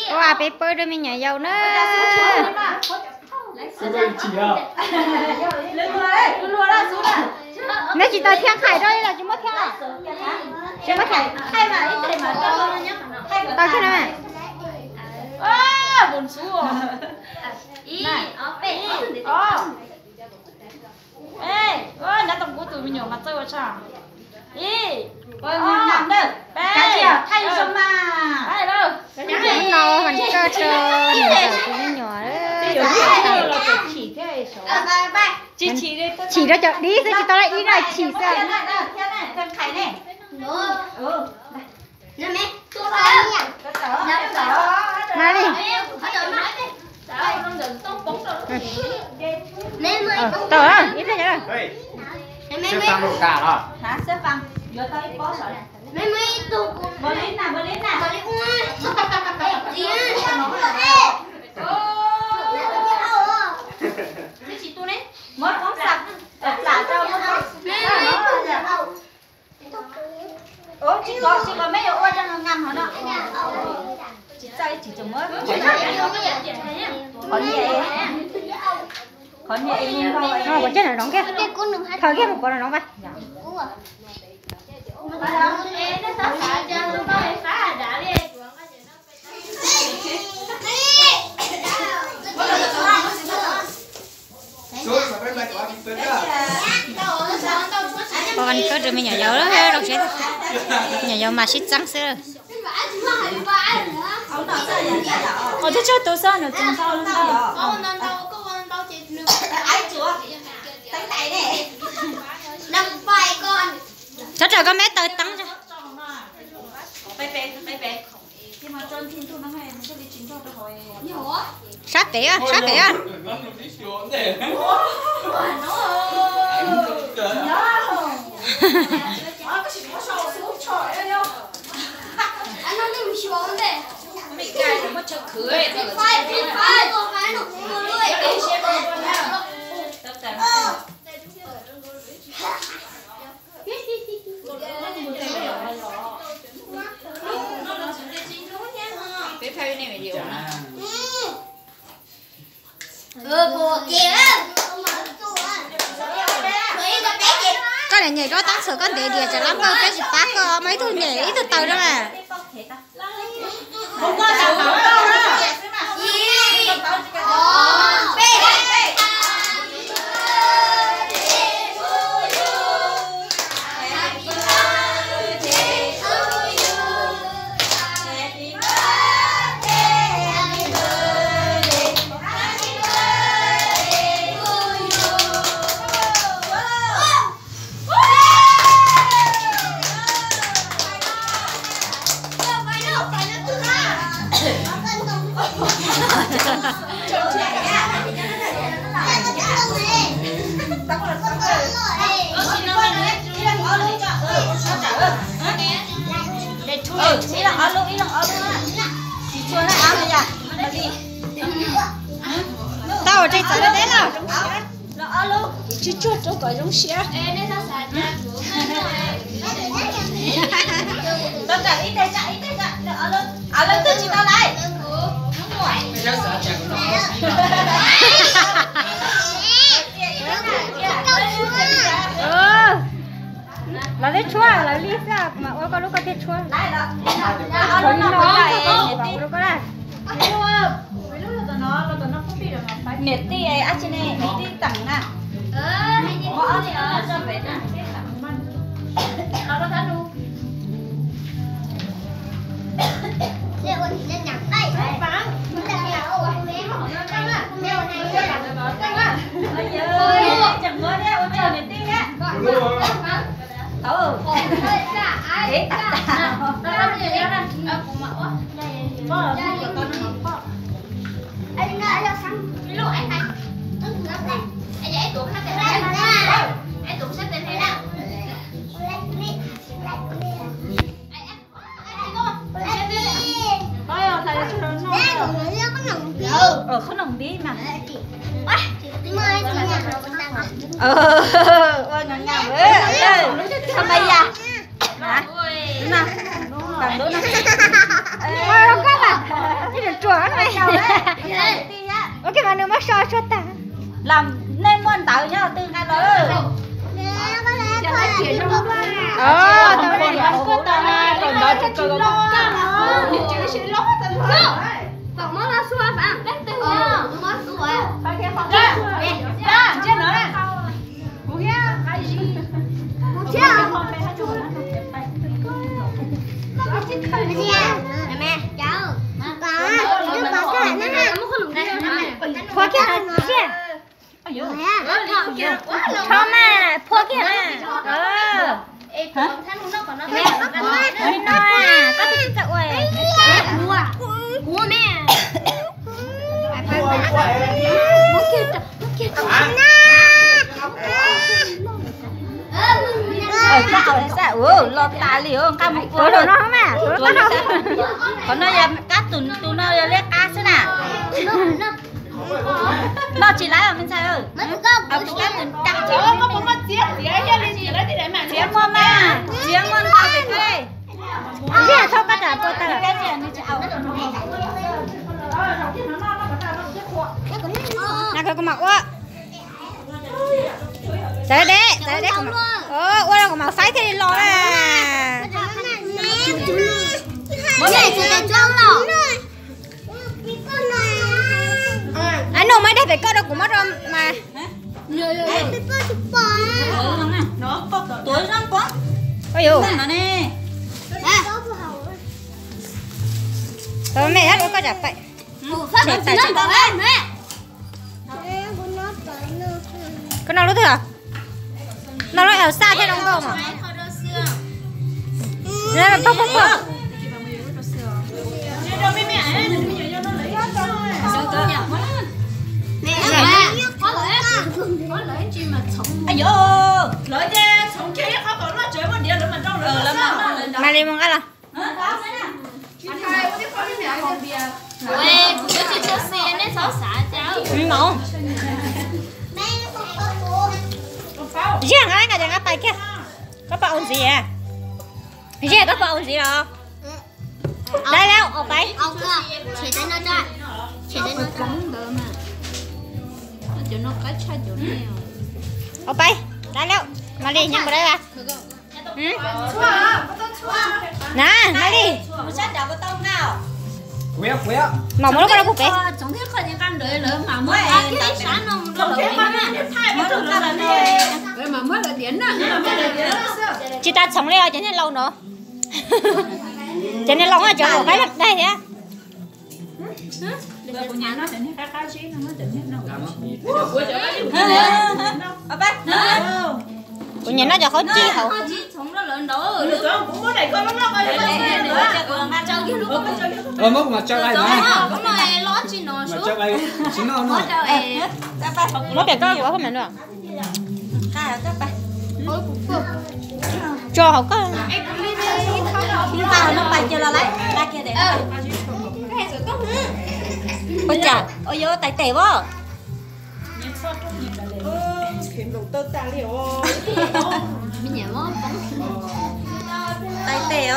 Wow, paper đưa mình nhảy dầu nữa. Nếu chị tới thiên khải rồi là chúng mất theo à? Chúng mất theo. Tao thế nào buồn xua. Ê, đã tổng của tụi mình nhỏ mặt chơi sao? Ý, nằm đâu? Thay xong mà. Thay đâu? Nó no hoàn cơ trơn. Tụi mình nhỏ chỉ ra chợ đi, rồi chị tao lại đi này chỉ ra. Nói đi. Tớ à, ít ra nhá. Xếp phăng đồ cả rồi. Hả? Xếp phăng. Vô tới bó sợ. Bơ lít nè. Chị tu đấy. Mất bóng sạch. Lạ cho nó. Ủa, chị có mấy ô cho nó ngâm hả đó? Chị chơi chị chồng mới. Còn nhẹ luôn thôi. Nó có chết là đóng kia. Thời kia một con là đóng vậy. Con có được mình nhỏ dấu đó, đâu chết. Nhỏ dấu mà xít trắng xưa. Thế cho tôi sao nữa, chúng sao luôn đó. Chắc là có mấy tờ trắng cho. Sát tỉ à, sát tỉ à. Con này nhảy đó tăng sự con để địa cho lắm cơ cái gì bác có mấy thứ nhảy từ từ đó mà. Không có đâu đó. Tao ở đây tới đấy nào. Chứ chuột cho cái giống xía. Tao cả ít đây chạy. Lên từ chị tao lại. Là đấy chua là lý ra mà ôi con lúc con thấy chua. Lại đó. Con nó lại nó có đây. Nét tí ấy á chị này, nét tí tặng nè. Họ thì cho về nè. Nó có thật luôn. Chẳng mới đấy, ôi trời nét tí á. Đấy, không nồng đi mà. Ôi ngắn ngào ơi. Sao bây giờ? Hả? Đúng không? Bằng đúng không? ok mà nếu mà so ta làm nên muốn tạo nhau từ cái đó tao đây còn đó chỉ có Phòng mới là xua phải không? Từ mới xua. ra chưa nữa nè một Mẹ, cháu. phô kia hả chị cho mà phô kia hả Mẹ, nó có cái gì vậy mua mẹ. sao sao lọt tà liều cá một tối đồ nó mà tối nó còn nó cá tụi nó lấy cá thế nào nó chỉ lấy ở bên sai ơi ở cái cá tụi cá có một con chiếc chiếc mua mà chiếc mua tao về đây chị là thâu cá trả tôi ta cái gì như chảo nè cái mặc quá tới đấy của mặc qua đâu của mặc sấy thì lo à Bố này sẽ để trông nào. anh nô mấy đây phải có đâu của mất rồi mà nó có tuổi nó quá ôi dồi nó nè rồi mẹ hết có trả vậy Phát triển nó bảo em mẹ. cái nào nó thừa nó ở xa thế nó không à đây là bốc ai dô lỗi chứ sống kia khó còn nó chơi một điều nữa mà trong nữa mà đi mong cái là Ôi, bữa chị cho xe nên xấu xả cháu. ngon riêng ai cả đừng tay kia có bao gì à riêng có bao gì đâu đây đâu ở đây Ông cơ, chị tới nó cho. Chị tới nó cống đỡ mà. Cho nó cái chai chỗ này. ở đây đây đâu mà đi nhầm vào đây à nè nói đi sát đầu cái tông nào Quéo mà muốn có đâu cục đấy Chúng thiết khởi những căn đời lớn mà mới cái sáng nó lỡ rồi mà mới là điển nè chị ta sống đây rồi cho nên lâu nữa cho nên lâu rồi chỗ cái đất đây á của nhà nó tỉnh hết cá xí nó tỉnh hết của nhà nó cho khó chi hậu Chúng nó lớn đó. cũng muốn này con nó coi mất mà cho ai mà Cái này lót chị nó mà xuống. cho ai chính nó Lót cho em. nó để có của mình nữa Ôi, cho hậu có chúng ta nó bay chưa là lấy ra kia để con chả ôi vô tay tè quá mình nhảy mó. tay tè